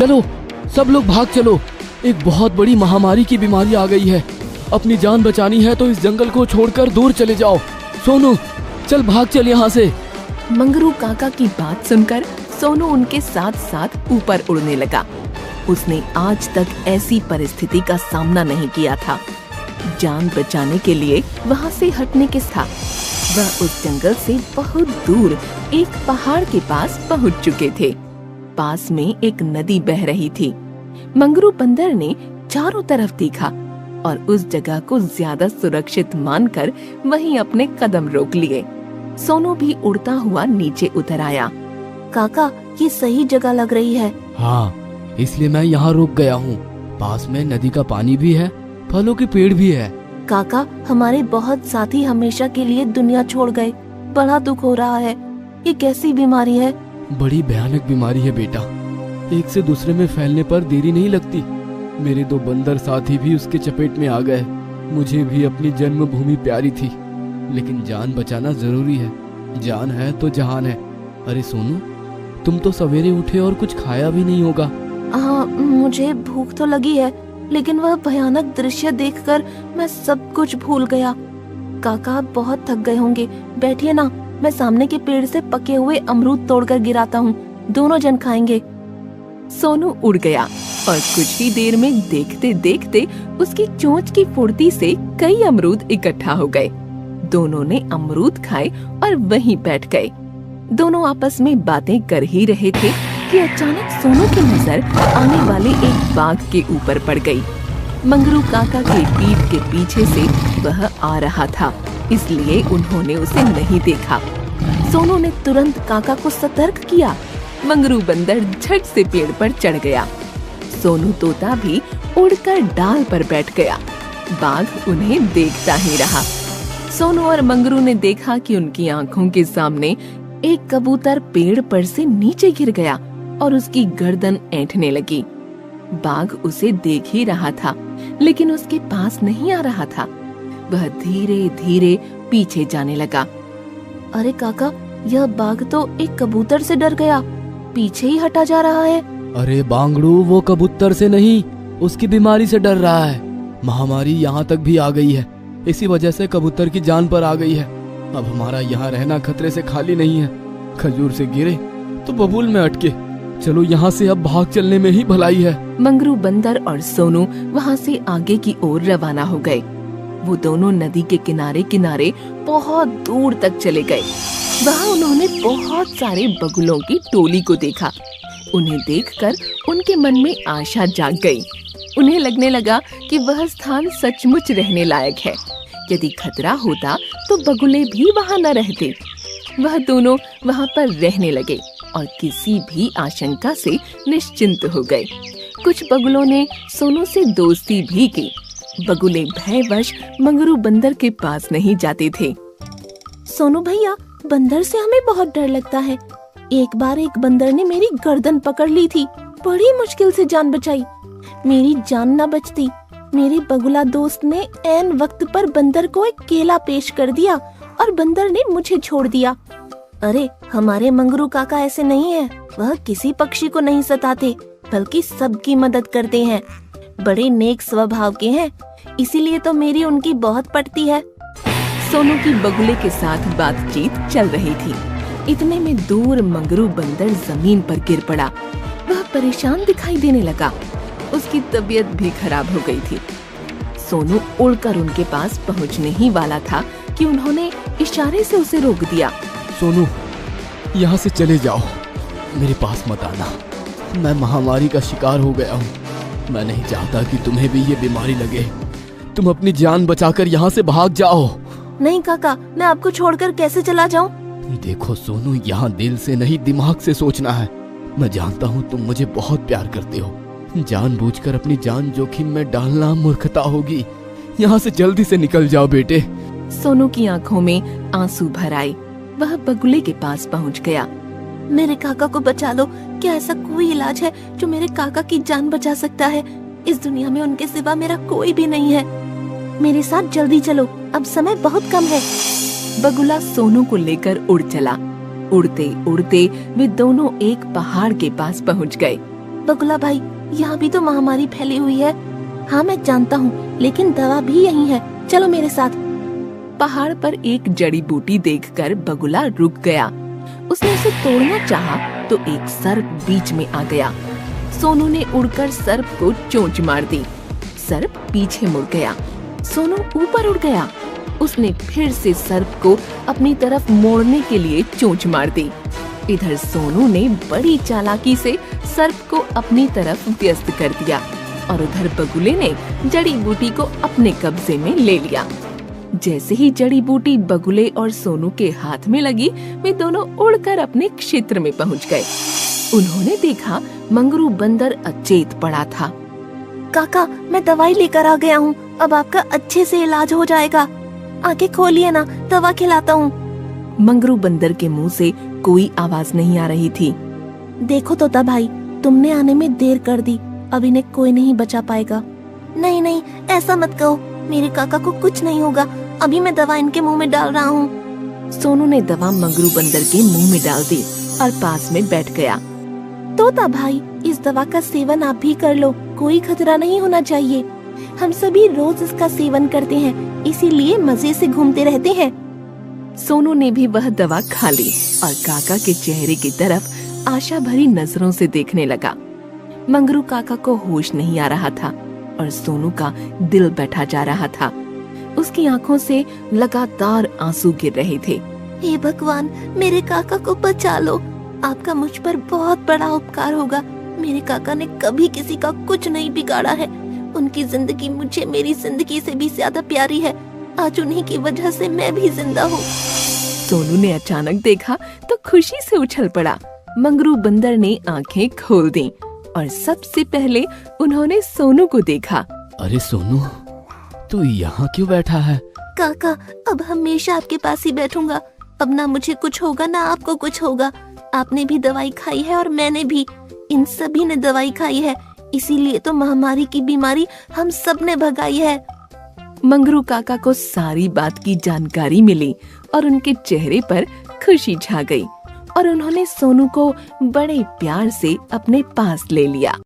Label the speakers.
Speaker 1: चलो सब लोग भाग चलो, एक बहुत बड़ी महामारी की बीमारी आ गई है। अपनी जान बचानी है तो इस जंगल को छोड़कर दूर चले जाओ। सोनू चल भाग चल यहाँ से।
Speaker 2: मंगरू काका की बात सुनकर सोनू उनके साथ साथ ऊपर उड़ने लगा। उसने आज तक ऐसी परिस्थिति का सामना नहीं किया था। जान बचाने के लिए वहाँ से हटने के था। वह उस जंगल से बहुत दूर एक पहाड़ के पास पहुँच चुके थे। पास में एक नदी बह रही थी। मंगरू बंदर ने चारों तरफ देखा और उस जगह को ज्यादा सुरक्षित मानकर वहीं अपने कदम रोक लिए। सोनू भी उड़ता हुआ नीचे उतर आया।
Speaker 3: काका, ये सही जगह लग रही है।
Speaker 1: हाँ, इसलिए मैं यहाँ रुक गया हूँ। पास में नदी का पानी भी है, फलों के पेड़ भी है।
Speaker 3: काका, हमारे बहुत साथी हमेशा के लिए दुनिया छोड़ गए। बड़ा दुख हो रहा है। ये कैसी बीमारी है?
Speaker 1: बड़ी भयानक बीमारी है बेटा। एक से दूसरे में फैलने पर देरी नहीं लगती। मेरे 2 बंदर साथी भी उसके चपेट में आ गए। मुझे भी अपनी जन्मभूमि प्यारी थी, लेकिन जान बचाना जरूरी है। जान है तो जहान है। अरे सोनू, तुम तो सवेरे उठे और कुछ खाया भी नहीं होगा।
Speaker 3: हाँ, मुझे भूख तो लगी है, लेकिन वह भयानक दृश्य देखकर मैं सब कुछ भूल गया। काका, आप बहुत थक गए होंगे। बैठिए ना, मैं सामने के पेड़ से पके हुए अमरूद तोड़कर गिराता हूँ। दोनों जन खाएंगे।
Speaker 2: सोनू उड़ गया और कुछ ही देर में देखते देखते उसकी चोंच की फुर्ती से कई अमरूद इकट्ठा हो गए। दोनों ने अमरूद खाए और वहीं बैठ गए। दोनों आपस में बातें कर ही रहे थे कि अचानक सोनू की नजर आने वाले एक बाघ के ऊपर पड़ गई। मंगरू काका के पीठ के पीछे से वह आ रहा था, इसलिए उन्होंने उसे नहीं देखा। सोनू ने तुरंत काका को सतर्क किया। मंगरू बंदर झट से पेड़ पर चढ़ गया। सोनू तोता भी उड़कर डाल पर बैठ गया। बाघ उन्हें देखता ही रहा। सोनू और मंगरू ने देखा कि उनकी आंखों के सामने एक कबूतर पेड़ पर से नीचे गिर गया और उसकी गर्दन ऐंठने लगी। बाघ उसे देख ही रहा था, लेकिन उसके पास नहीं आ रहा था। वह धीरे धीरे पीछे जाने लगा।
Speaker 3: अरे काका, यह बाघ तो एक कबूतर से डर गया, पीछे ही हटा जा रहा है।
Speaker 1: अरे बांगड़ू, वो कबूतर से नहीं, उसकी बीमारी से डर रहा है। महामारी यहाँ तक भी आ गई है। इसी वजह से कबूतर की जान पर आ गई है। अब हमारा यहाँ रहना खतरे से खाली नहीं है। खजूर से गिरे तो बबूल में अटके। चलो यहाँ से अब भाग चलने में ही भलाई है।
Speaker 2: मंगरू बंदर और सोनू वहाँ से आगे की ओर रवाना हो गए। वो दोनों नदी के किनारे किनारे बहुत दूर तक चले गए। वहाँ उन्होंने बहुत सारे बगुलों की टोली को देखा। उन्हें देखकर उनके मन में आशा जाग गई। उन्हें लगने लगा कि वह स्थान सचमुच रहने लायक है। यदि खतरा होता तो बगुले भी वहाँ न रहते। वह दोनों वहाँ पर रहने लगे और किसी भी आशंका से निश्चिंत हो गए। कुछ बगुलों ने सोनू से दोस्ती भी की। बगुले भयवश मंगरू बंदर के पास नहीं जाते थे।
Speaker 3: सोनू भैया, बंदर से हमें बहुत डर लगता है। एक बार एक बंदर ने मेरी गर्दन पकड़ ली थी। बड़ी मुश्किल से जान बचाई। मेरी जान न बचती। मेरे बगुला दोस्त ने ऐन वक्त पर बंदर को एक केला पेश कर दिया और बंदर ने मुझे छोड़ दिया। अरे, हमारे मंगरू काका ऐसे नहीं है। वह किसी पक्षी को नहीं सताते, बल्कि सबकी मदद करते हैं। बड़े नेक स्वभाव के हैं, इसीलिए तो मेरी उनकी बहुत पटती है।
Speaker 2: सोनू की बगुले के साथ बातचीत चल रही थी। इतने में दूर मंगरू बंदर जमीन पर गिर पड़ा। वह परेशान दिखाई देने लगा। उसकी तबीयत भी खराब हो गई थी। सोनू उड़कर उनके पास पहुंचने ही वाला था कि उन्होंने इशारे से उसे रोक दिया।
Speaker 1: सोनू, यहाँ से चले जाओ, मेरे पास मत आना। मैं महामारी का शिकार हो गया हूँ। मैं नहीं चाहता कि तुम्हें भी ये बीमारी लगे। तुम अपनी जान बचाकर यहाँ से भाग जाओ।
Speaker 3: नहीं काका, मैं आपको छोड़कर कैसे चला जाऊँ?
Speaker 1: देखो सोनू, यहाँ दिल से नहीं दिमाग से सोचना है। मैं जानता हूँ तुम मुझे बहुत प्यार करते हो। जानबूझकर अपनी जान जोखिम में डालना मूर्खता होगी। यहाँ से जल्दी से निकल जाओ बेटे।
Speaker 2: सोनू की आंखों में आंसू भर आए। वह बगुले के पास पहुँच गया।
Speaker 3: मेरे काका को बचा लो। क्या ऐसा कोई इलाज है जो मेरे काका की जान बचा सकता है? इस दुनिया में उनके सिवा मेरा कोई भी नहीं है। मेरे साथ जल्दी चलो, अब समय बहुत कम है।
Speaker 2: बगुला सोनू को लेकर उड़ चला। उड़ते उड़ते वे दोनों एक पहाड़ के पास पहुंच गए।
Speaker 3: बगुला भाई, यहाँ भी तो महामारी फैली हुई है। हाँ मैं जानता हूँ, लेकिन दवा भी यही है, चलो मेरे साथ।
Speaker 2: पहाड़ पर एक जड़ी बूटी देखकर बगुला रुक गया। उसने उसे तोड़ना चाहा तो एक सर्प बीच में आ गया। सोनू ने उड़कर सर्प को चोंच मार दी। सर्प पीछे मुड़ गया। सोनू ऊपर उड़ गया। उसने फिर से सर्प को अपनी तरफ मोड़ने के लिए चोंच मार दी। इधर सोनू ने बड़ी चालाकी से सर्प को अपनी तरफ व्यस्त कर दिया और उधर बगुले ने जड़ी बूटी को अपने कब्जे में ले लिया। जैसे ही जड़ी बूटी बगुले और सोनू के हाथ में लगी, वे दोनों उड़कर अपने क्षेत्र में पहुंच गए। उन्होंने देखा मंगरू बंदर अचेत पड़ा था।
Speaker 3: काका, मैं दवाई लेकर आ गया हूँ, अब आपका अच्छे से इलाज हो जाएगा। आंखें खोलिए ना, दवा खिलाता हूँ।
Speaker 2: मंगरू बंदर के मुंह से कोई आवाज नहीं आ रही थी।
Speaker 3: देखो तोता भाई, तुमने आने में देर कर दी, अब इन्हें कोई नहीं बचा पाएगा। नहीं नहीं, ऐसा मत कहो, मेरे काका को कुछ नहीं होगा, अभी मैं दवा इनके मुंह में डाल रहा हूँ।
Speaker 2: सोनू ने दवा मंगरू बंदर के मुंह में डाल दी और पास में बैठ गया।
Speaker 3: तोता भाई, इस दवा का सेवन आप भी कर लो, कोई खतरा नहीं होना चाहिए। हम सभी रोज इसका सेवन करते हैं, इसीलिए मजे से घूमते रहते हैं।
Speaker 2: सोनू ने भी वह दवा खा ली और काका के चेहरे की तरफ आशा भरी नजरों से देखने लगा। मंगरू काका को होश नहीं आ रहा था और सोनू का दिल बैठा जा रहा था। उसकी आंखों से लगातार आंसू गिर रहे थे।
Speaker 3: हे भगवान, मेरे काका को बचा लो, आपका मुझ पर बहुत बड़ा उपकार होगा। मेरे काका ने कभी किसी का कुछ नहीं बिगाड़ा है, उनकी जिंदगी मुझे मेरी जिंदगी से भी ज्यादा प्यारी है। आज उन्हीं की वजह से मैं भी जिंदा हूँ।
Speaker 2: सोनू ने अचानक देखा तो खुशी से उछल पड़ा। मंगरू बंदर ने आंखें खोल दी और सबसे पहले उन्होंने सोनू को देखा।
Speaker 1: अरे सोनू, तू यहाँ क्यों बैठा है?
Speaker 3: काका, अब हमेशा आपके पास ही बैठूंगा। अब ना मुझे कुछ होगा ना आपको कुछ होगा। आपने भी दवाई खाई है और मैंने भी, इन सभी ने दवाई खाई है, इसीलिए तो महामारी की बीमारी हम सब ने भगाई है।
Speaker 2: मंगरू काका को सारी बात की जानकारी मिली और उनके चेहरे पर खुशी छा गई और उन्होंने सोनू को बड़े प्यार से अपने पास ले लिया।